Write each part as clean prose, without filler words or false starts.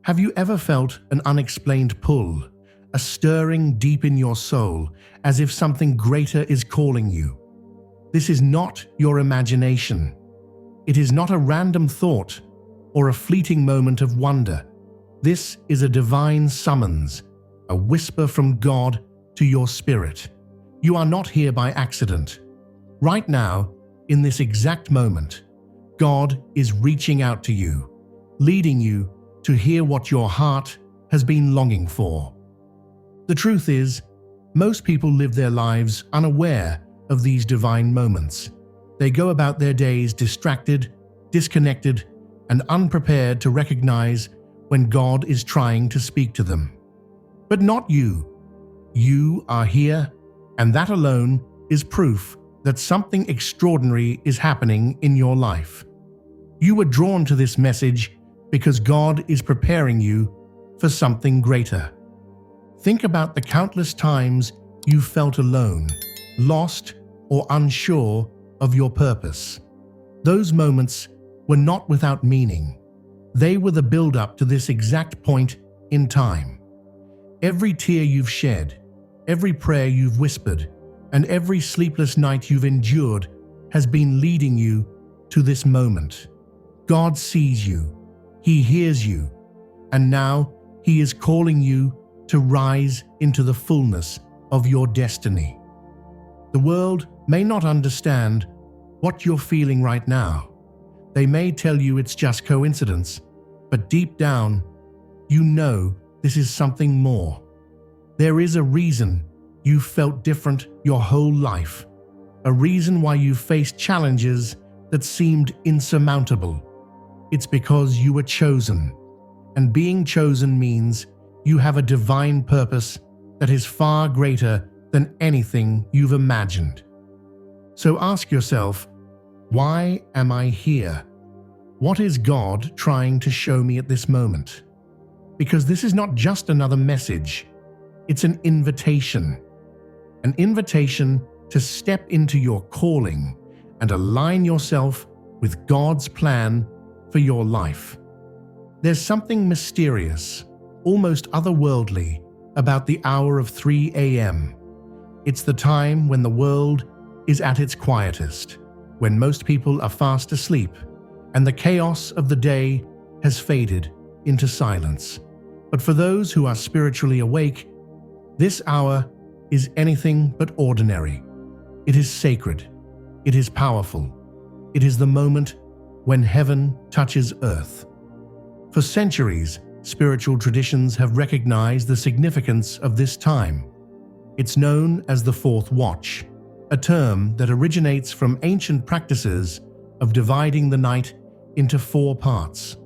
Have you ever felt an unexplained pull, a stirring deep in your soul, as if something greater is calling you? This is not your imagination. It is not a random thought or a fleeting moment of wonder. This is a divine summons, a whisper from God to your spirit. You are not here by accident. Right now, in this exact moment, God is reaching out to you, leading you to hear what your heart has been longing for. The truth is, most people live their lives unaware of these divine moments. They go about their days distracted, disconnected, and unprepared to recognize when God is trying to speak to them. But not you. You are here, and that alone is proof that something extraordinary is happening in your life. You were drawn to this message because God is preparing you for something greater. Think about the countless times you felt alone, lost, or unsure of your purpose. Those moments were not without meaning. They were the build-up to this exact point in time. Every tear you've shed, every prayer you've whispered, and every sleepless night you've endured has been leading you to this moment. God sees you, He hears you, and now He is calling you to rise into the fullness of your destiny. The world may not understand what you're feeling right now. They may tell you it's just coincidence, but deep down, you know this is something more. There is a reason you felt different your whole life, a reason why you faced challenges that seemed insurmountable. It's because you were chosen, and being chosen means you have a divine purpose that is far greater than anything you've imagined. So ask yourself, why am I here? What is God trying to show me at this moment? Because this is not just another message, it's an invitation to step into your calling and align yourself with God's plan for your life. There's something mysterious, almost otherworldly, about the hour of 3 a.m. It's the time when the world is at its quietest, when most people are fast asleep, and the chaos of the day has faded into silence. But for those who are spiritually awake, this hour is anything but ordinary. It is sacred. It is powerful. It is the moment when heaven touches earth. For centuries, spiritual traditions have recognized the significance of this time. It's known as the Fourth Watch, a term that originates from ancient practices of dividing the night into 4 parts.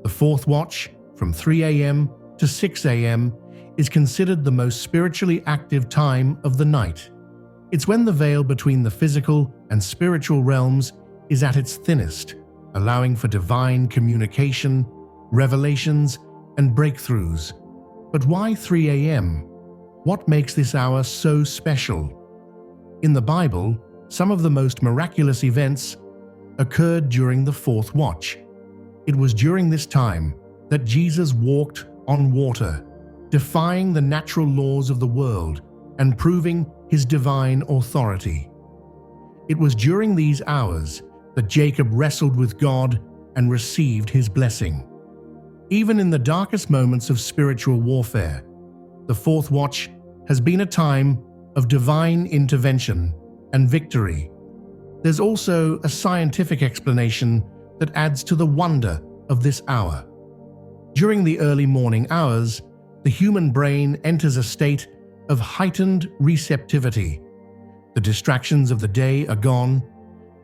The Fourth Watch, from 3 a.m. to 6 a.m., is considered the most spiritually active time of the night. It's when the veil between the physical and spiritual realms is at its thinnest, allowing for divine communication, revelations, and breakthroughs. But why 3 a.m.? What makes this hour so special? In the Bible, some of the most miraculous events occurred during the Fourth Watch. It was during this time that Jesus walked on water, defying the natural laws of the world and proving His divine authority. It was during these hours that Jacob wrestled with God and received his blessing. Even in the darkest moments of spiritual warfare, the Fourth Watch has been a time of divine intervention and victory. There's also a scientific explanation that adds to the wonder of this hour. During the early morning hours, the human brain enters a state of heightened receptivity. The distractions of the day are gone,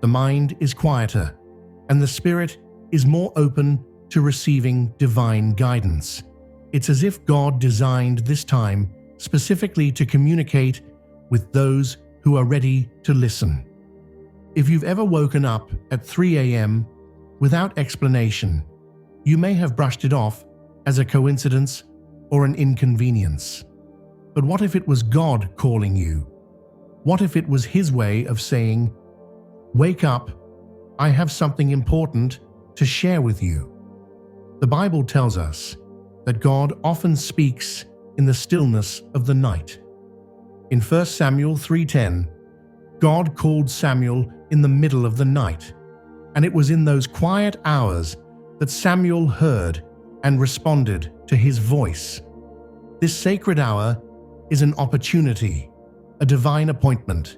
the mind is quieter, and the spirit is more open to receiving divine guidance. It's as if God designed this time specifically to communicate with those who are ready to listen. If you've ever woken up at 3 a.m. without explanation, you may have brushed it off as a coincidence or an inconvenience. But what if it was God calling you? What if it was His way of saying, "Wake up, I have something important to share with you"? The Bible tells us, that God often speaks in the stillness of the night. In 1 Samuel 3:10, God called Samuel in the middle of the night, and it was in those quiet hours that Samuel heard and responded to his voice. This sacred hour is an opportunity, a divine appointment.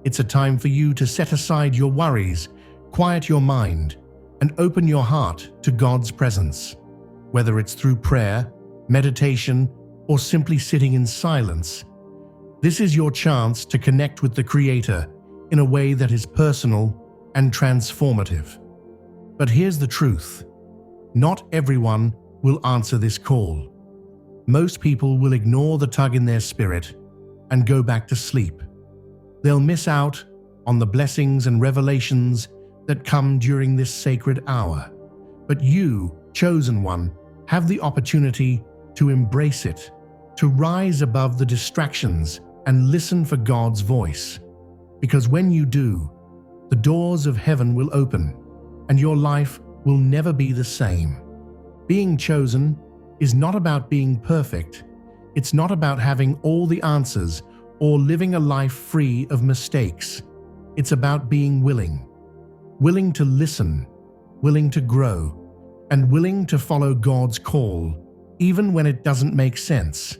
It's a time for you to set aside your worries, quiet your mind, and open your heart to God's presence. Whether it's through prayer, meditation, or simply sitting in silence, this is your chance to connect with the Creator in a way that is personal and transformative. But here's the truth: not everyone will answer this call. Most people will ignore the tug in their spirit and go back to sleep. They'll miss out on the blessings and revelations that come during this sacred hour. But you, chosen one, have the opportunity to embrace it, to rise above the distractions and listen for God's voice. Because when you do, the doors of heaven will open and your life will never be the same. Being chosen is not about being perfect. It's not about having all the answers or living a life free of mistakes. It's about being willing to listen, willing to grow, and willing to follow God's call, even when it doesn't make sense.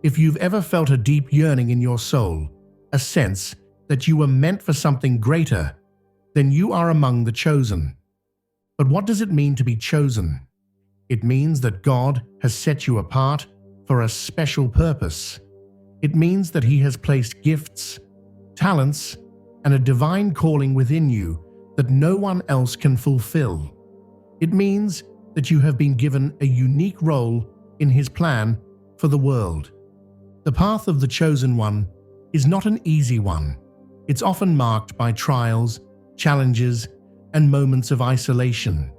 If you've ever felt a deep yearning in your soul, a sense that you were meant for something greater, then you are among the chosen. But what does it mean to be chosen? It means that God has set you apart for a special purpose. It means that He has placed gifts, talents, and a divine calling within you that no one else can fulfill. It means that you have been given a unique role in His plan for the world. The path of the chosen one is not an easy one. It's often marked by trials, challenges, and moments of isolation.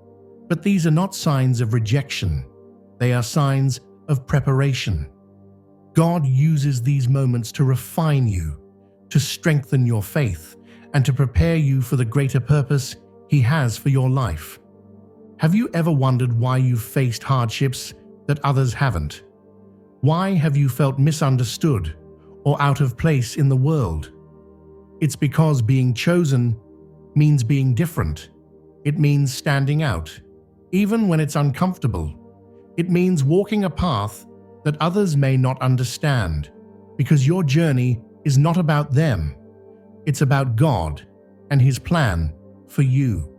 But these are not signs of rejection. They are signs of preparation. God uses these moments to refine you, to strengthen your faith, and to prepare you for the greater purpose He has for your life. Have you ever wondered why you've faced hardships that others haven't? Why have you felt misunderstood or out of place in the world? It's because being chosen means being different. It means standing out, even when it's uncomfortable. It means walking a path that others may not understand, because your journey is not about them. It's about God and His plan for you.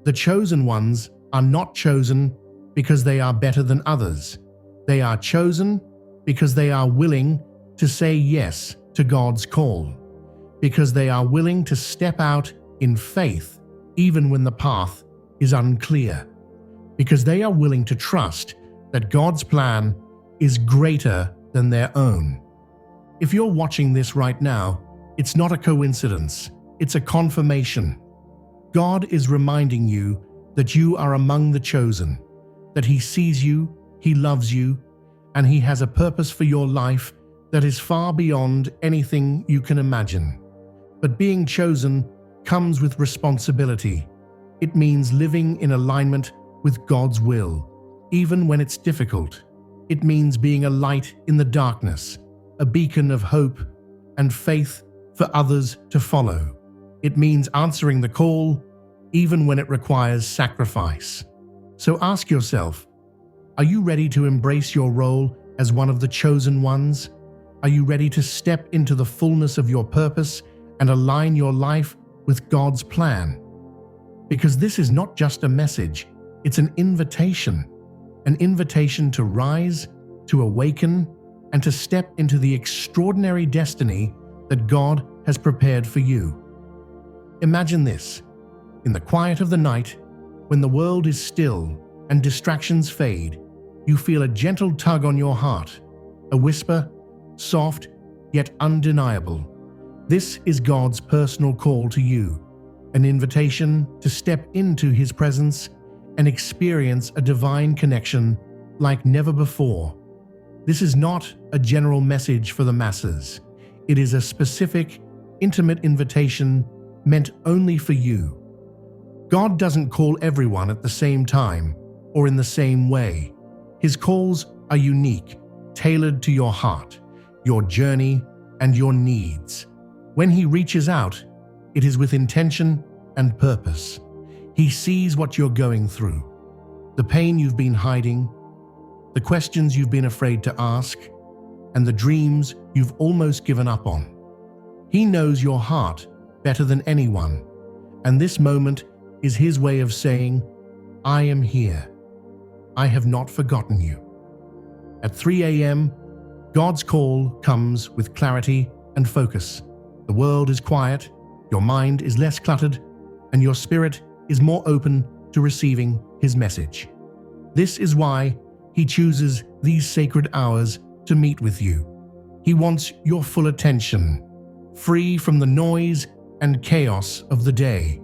The chosen ones are not chosen because they are better than others. They are chosen because they are willing to say yes to God's call, because they are willing to step out in faith even when the path is unclear, because they are willing to trust that God's plan is greater than their own. If you're watching this right now, it's not a coincidence, it's a confirmation. God is reminding you that you are among the chosen, that He sees you, He loves you, and He has a purpose for your life that is far beyond anything you can imagine. But being chosen comes with responsibility. It means living in alignment with God's will, even when it's difficult. It means being a light in the darkness, a beacon of hope and faith for others to follow. It means answering the call, even when it requires sacrifice. So ask yourself, are you ready to embrace your role as one of the chosen ones? Are you ready to step into the fullness of your purpose and align your life with God's plan? Because this is not just a message, it's an invitation to rise, to awaken, and to step into the extraordinary destiny that God has prepared for you. Imagine this: in the quiet of the night, when the world is still and distractions fade, you feel a gentle tug on your heart, a whisper, soft yet undeniable. This is God's personal call to you, an invitation to step into His presence and experience a divine connection like never before. This is not a general message for the masses. It is a specific, intimate invitation meant only for you. God doesn't call everyone at the same time or in the same way. His calls are unique, tailored to your heart, your journey, and your needs. When He reaches out, it is with intention and purpose. He sees what you're going through, the pain you've been hiding, the questions you've been afraid to ask, and the dreams you've almost given up on. He knows your heart better than anyone, and this moment is His way of saying, I am here. I have not forgotten you. At 3 a.m., God's call comes with clarity and focus. The world is quiet, your mind is less cluttered, and your spirit is more open to receiving His message. This is why He chooses these sacred hours to meet with you. He wants your full attention, free from the noise and chaos of the day.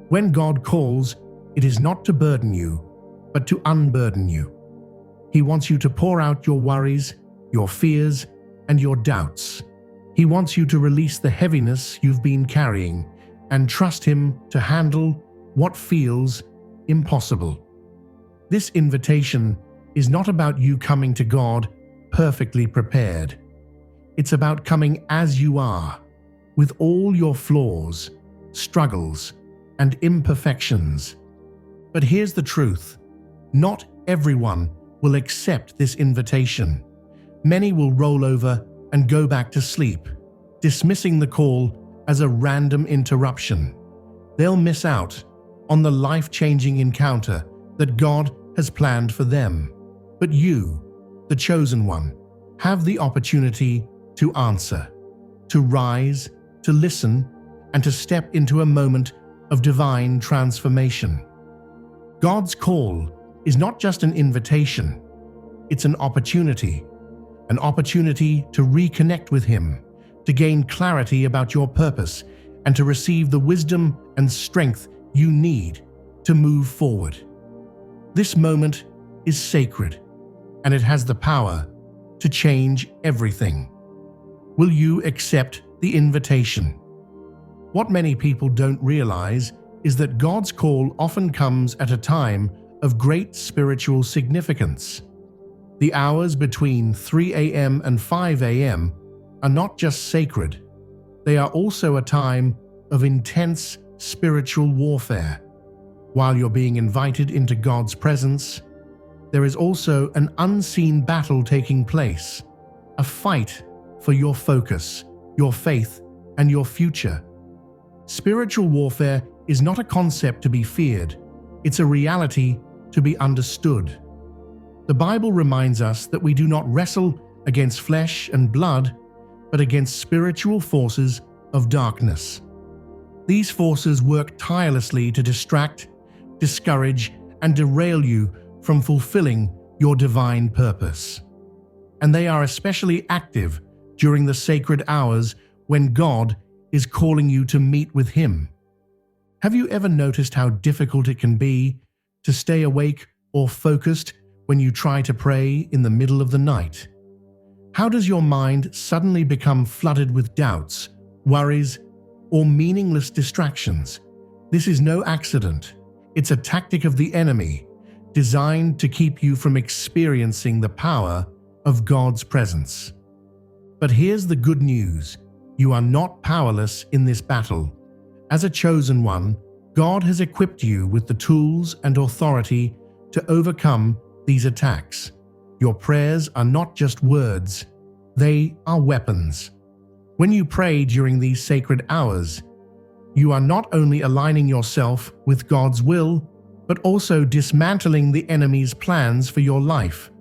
When God calls, it is not to burden you, but to unburden you. He wants you to pour out your worries, your fears, and your doubts. He wants you to release the heaviness you've been carrying and trust Him to handle what feels impossible. This invitation is not about you coming to God perfectly prepared. It's about coming as you are, with all your flaws, struggles, and imperfections. But here's the truth. Not everyone will accept this invitation. Many will roll over and go back to sleep, dismissing the call as a random interruption. They'll miss out on the life-changing encounter that God has planned for them. But you, the chosen one, have the opportunity to answer, to rise, to listen, and to step into a moment of divine transformation. God's call is not just an invitation, it's an opportunity to reconnect with Him, to gain clarity about your purpose, and to receive the wisdom and strength you need to move forward. This moment is sacred, and it has the power to change everything. Will you accept the invitation? What many people don't realize is that God's call often comes at a time of great spiritual significance. The hours between 3 a.m. and 5 a.m. are not just sacred, they are also a time of intense spiritual warfare. While you're being invited into God's presence, there is also an unseen battle taking place, a fight for your focus, your faith, and your future. Spiritual warfare is not a concept to be feared, it's a reality to be understood. The Bible reminds us that we do not wrestle against flesh and blood, but against spiritual forces of darkness. These forces work tirelessly to distract, discourage, and derail you from fulfilling your divine purpose. And they are especially active during the sacred hours when God is calling you to meet with Him. Have you ever noticed how difficult it can be to stay awake or focused when you try to pray in the middle of the night? How does your mind suddenly become flooded with doubts, worries, or meaningless distractions? This is no accident. It's a tactic of the enemy, designed to keep you from experiencing the power of God's presence. But here's the good news. You are not powerless in this battle. As a chosen one, God has equipped you with the tools and authority to overcome these attacks. Your prayers are not just words, they are weapons. When you pray during these sacred hours, you are not only aligning yourself with God's will, but also dismantling the enemy's plans for your life.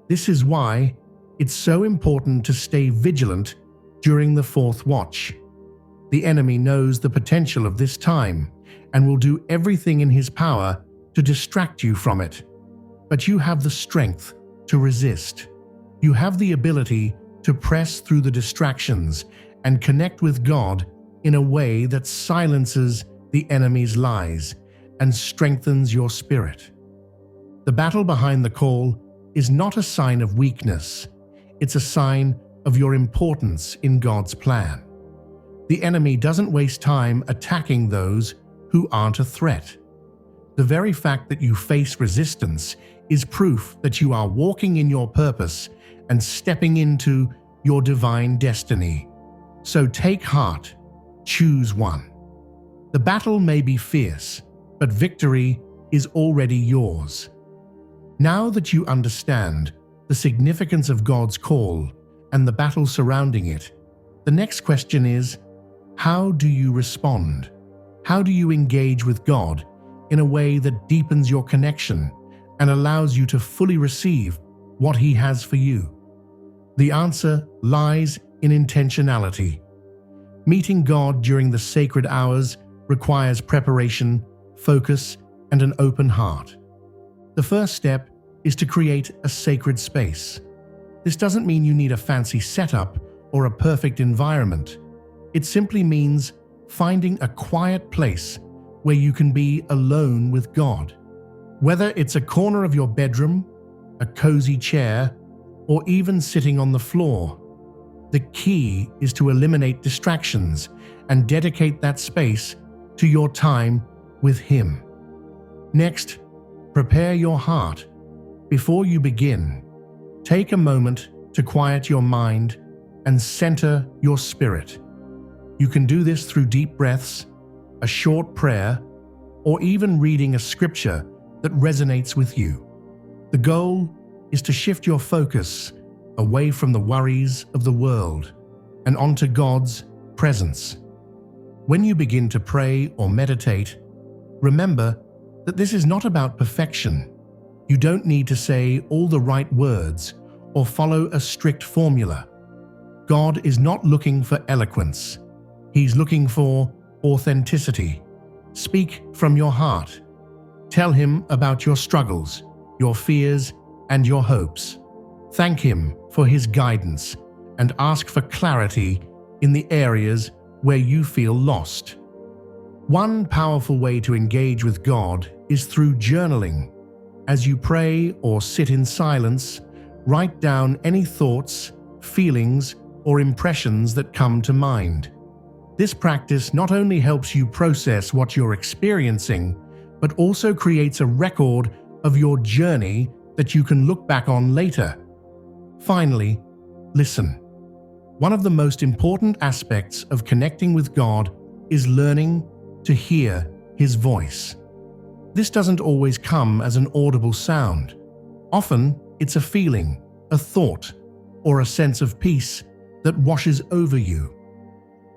This is why it's so important to stay vigilant during the fourth watch. The enemy knows the potential of this time and will do everything in his power to distract you from it. But you have the strength to resist. You have the ability to press through the distractions and connect with God in a way that silences the enemy's lies and strengthens your spirit. The battle behind the call is not a sign of weakness. It's a sign of your importance in God's plan. The enemy doesn't waste time attacking those who aren't a threat. The very fact that you face resistance is proof that you are walking in your purpose and stepping into your divine destiny. So take heart, choose one. The battle may be fierce, but victory is already yours. Now that you understand the significance of God's call and the battle surrounding it, the next question is, how do you respond? How do you engage with God in a way that deepens your connection and allows you to fully receive what He has for you? The answer lies in intentionality. Meeting God during the sacred hours requires preparation, focus, and an open heart. The first step is to create a sacred space. This doesn't mean you need a fancy setup or a perfect environment. It simply means finding a quiet place where you can be alone with God. Whether it's a corner of your bedroom, a cozy chair, or even sitting on the floor, the key is to eliminate distractions and dedicate that space to your time with Him. Next, prepare your heart. Before you begin, take a moment to quiet your mind and center your spirit. You can do this through deep breaths, a short prayer, or even reading a scripture that resonates with you. The goal is to shift your focus away from the worries of the world and onto God's presence. When you begin to pray or meditate, remember that this is not about perfection. You don't need to say all the right words or follow a strict formula. God is not looking for eloquence. He's looking for authenticity. Speak from your heart. Tell Him about your struggles, your fears, and your hopes. Thank Him for His guidance and ask for clarity in the areas where you feel lost. One powerful way to engage with God is through journaling. As you pray or sit in silence, write down any thoughts, feelings, or impressions that come to mind. This practice not only helps you process what you're experiencing, but also creates a record of your journey that you can look back on later. Finally, listen. One of the most important aspects of connecting with God is learning to hear His voice. This doesn't always come as an audible sound. Often, it's a feeling, a thought, or a sense of peace that washes over you.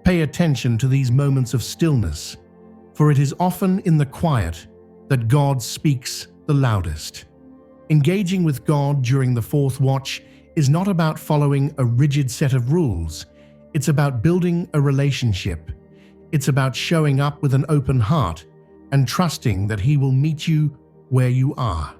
Pay attention to these moments of stillness, for it is often in the quiet that God speaks the loudest. Engaging with God during the fourth watch is not about following a rigid set of rules. It's about building a relationship. It's about showing up with an open heart and trusting that He will meet you where you are.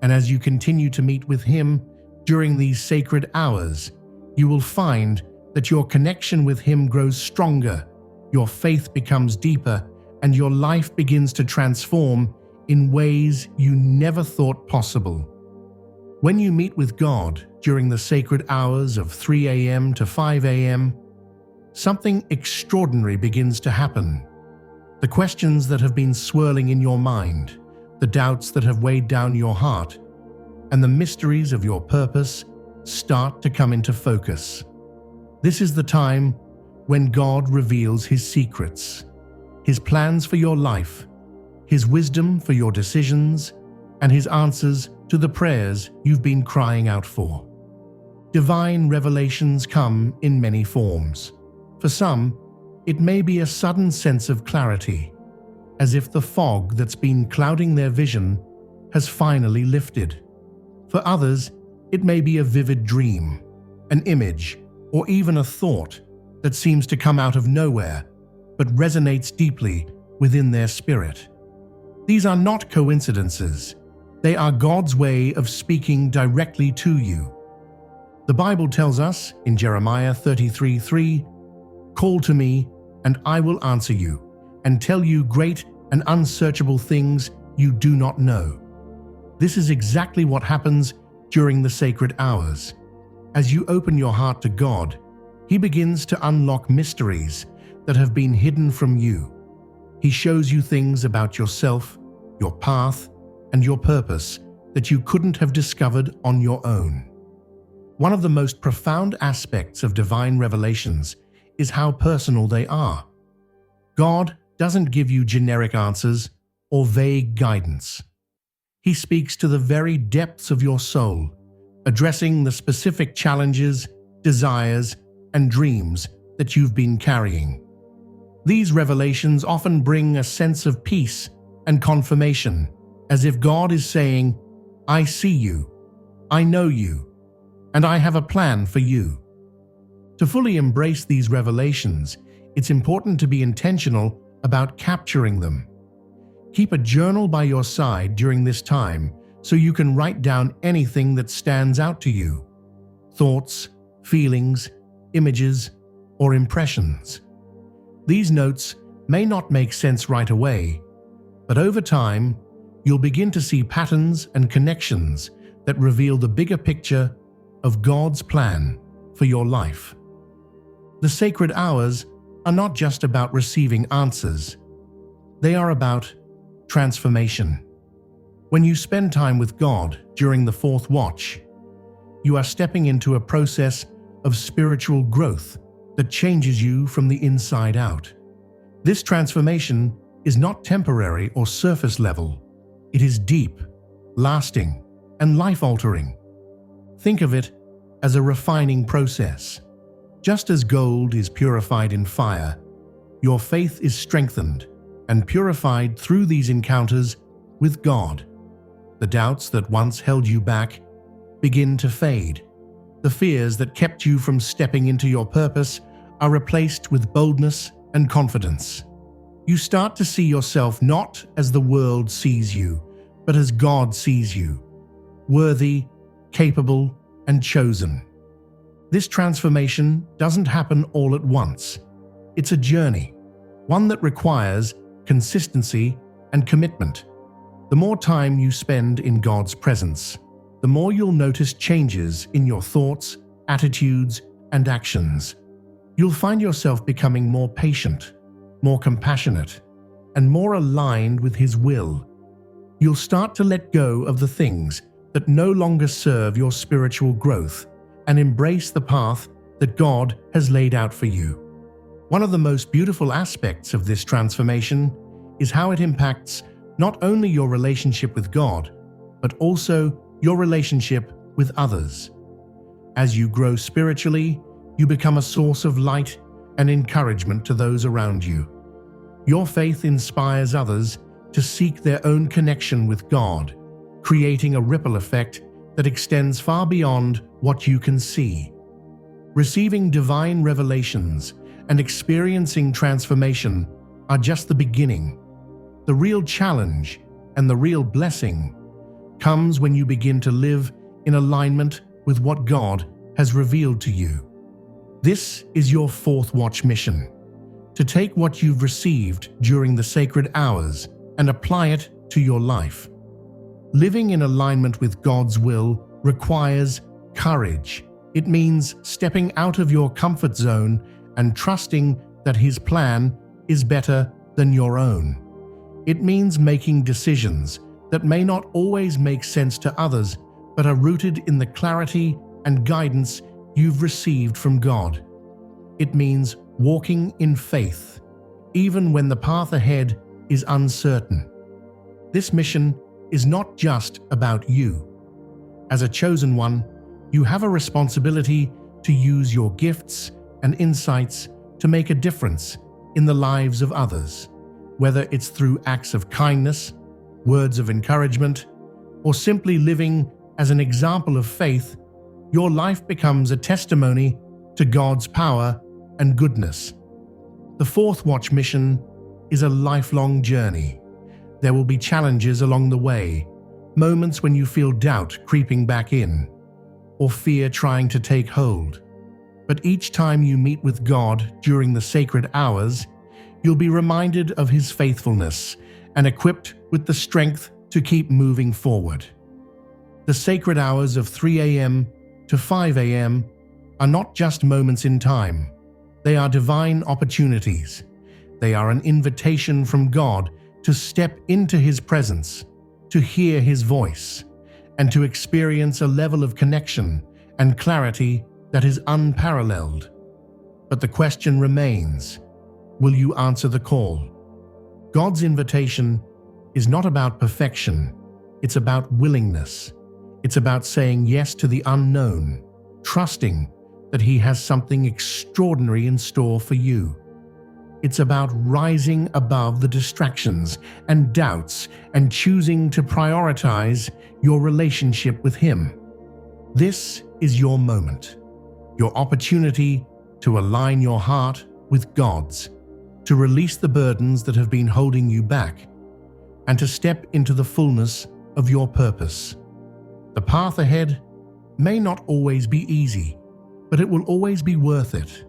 And as you continue to meet with Him during these sacred hours, you will find that your connection with Him grows stronger, your faith becomes deeper, and your life begins to transform in ways you never thought possible. When you meet with God during the sacred hours of 3 a.m. to 5 a.m., something extraordinary begins to happen. The questions that have been swirling in your mind, the doubts that have weighed down your heart, and the mysteries of your purpose start to come into focus. This is the time when God reveals His secrets, His plans for your life, His wisdom for your decisions, and His answers to the prayers you've been crying out for. Divine revelations come in many forms. For some, it may be a sudden sense of clarity, as if the fog that's been clouding their vision has finally lifted. For others, it may be a vivid dream, an image, or even a thought that seems to come out of nowhere, but resonates deeply within their spirit. These are not coincidences. They are God's way of speaking directly to you. The Bible tells us in Jeremiah 33:3, "Call to me, and I will answer you, and tell you great and unsearchable things you do not know." This is exactly what happens during the sacred hours. As you open your heart to God, He begins to unlock mysteries that have been hidden from you. He shows you things about yourself, your path, and your purpose that you couldn't have discovered on your own. One of the most profound aspects of divine revelations is how personal they are. God doesn't give you generic answers or vague guidance. He speaks to the very depths of your soul, addressing the specific challenges, desires, and dreams that you've been carrying. These revelations often bring a sense of peace and confirmation, as if God is saying, "I see you, I know you, and I have a plan for you." To fully embrace these revelations, it's important to be intentional about capturing them. Keep a journal by your side during this time so you can write down anything that stands out to you: thoughts, feelings, images, or impressions. These notes may not make sense right away, but over time, you'll begin to see patterns and connections that reveal the bigger picture of God's plan for your life. The sacred hours are not just about receiving answers. They are about transformation. When you spend time with God during the fourth watch, you are stepping into a process of spiritual growth that changes you from the inside out. This transformation is not temporary or surface level. It is deep, lasting, and life-altering. Think of it as a refining process. Just as gold is purified in fire, your faith is strengthened and purified through these encounters with God. The doubts that once held you back begin to fade. The fears that kept you from stepping into your purpose are replaced with boldness and confidence. You start to see yourself not as the world sees you, but as God sees you: worthy, capable, and chosen. This transformation doesn't happen all at once. It's a journey, one that requires consistency and commitment. The more time you spend in God's presence, the more you'll notice changes in your thoughts, attitudes, and actions. You'll find yourself becoming more patient, more compassionate, and more aligned with His will. You'll start to let go of the things that no longer serve your spiritual growth and embrace the path that God has laid out for you. One of the most beautiful aspects of this transformation is how it impacts not only your relationship with God, but also your relationship with others. As you grow spiritually, you become a source of light and encouragement to those around you. Your faith inspires others to seek their own connection with God, creating a ripple effect that extends far beyond what you can see. Receiving divine revelations and experiencing transformation are just the beginning. The real challenge and the real blessing comes when you begin to live in alignment with what God has revealed to you. This is your fourth watch mission: to take what you've received during the sacred hours and apply it to your life. Living in alignment with God's will requires courage. It means stepping out of your comfort zone and trusting that His plan is better than your own. It means making decisions that may not always make sense to others, but are rooted in the clarity and guidance you've received from God. It means walking in faith, even when the path ahead is uncertain. This mission is not just about you. As a chosen one, you have a responsibility to use your gifts and insights to make a difference in the lives of others. Whether it's through acts of kindness, words of encouragement, or simply living as an example of faith, your life becomes a testimony to God's power and goodness. The fourth watch mission is a lifelong journey. There will be challenges along the way, moments when you feel doubt creeping back in, or fear trying to take hold. But each time you meet with God during the sacred hours, you'll be reminded of His faithfulness and equipped with the strength to keep moving forward. The sacred hours of 3 a.m. to 5 a.m. are not just moments in time. They are divine opportunities. They are an invitation from God to step into His presence, to hear His voice, and to experience a level of connection and clarity that is unparalleled. But the question remains, will you answer the call? God's invitation is not about perfection, it's about willingness. It's about saying yes to the unknown, trusting that He has something extraordinary in store for you. It's about rising above the distractions and doubts and choosing to prioritize your relationship with Him. This is your moment, your opportunity to align your heart with God's, to release the burdens that have been holding you back, and to step into the fullness of your purpose. The path ahead may not always be easy, but it will always be worth it.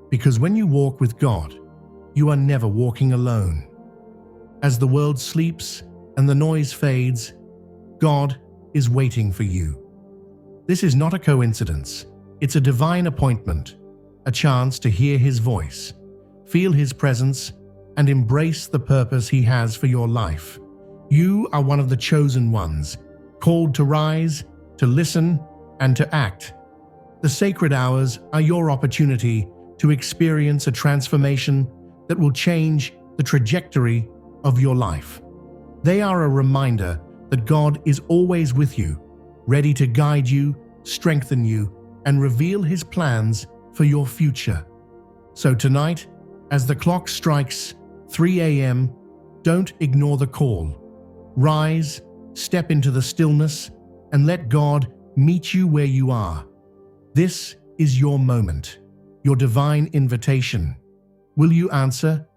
Because when you walk with God, you are never walking alone. As the world sleeps and the noise fades, God is waiting for you. This is not a coincidence. It's a divine appointment, a chance to hear His voice, feel His presence, and embrace the purpose He has for your life. You are one of the chosen ones, called to rise, to listen, and to act. The sacred hours are your opportunity to experience a transformation that will change the trajectory of your life. They are a reminder that God is always with you, ready to guide you, strengthen you, and reveal His plans for your future. So tonight, as the clock strikes 3 a.m., don't ignore the call. Rise, step into the stillness, and let God meet you where you are. This is your moment, your divine invitation. Will you answer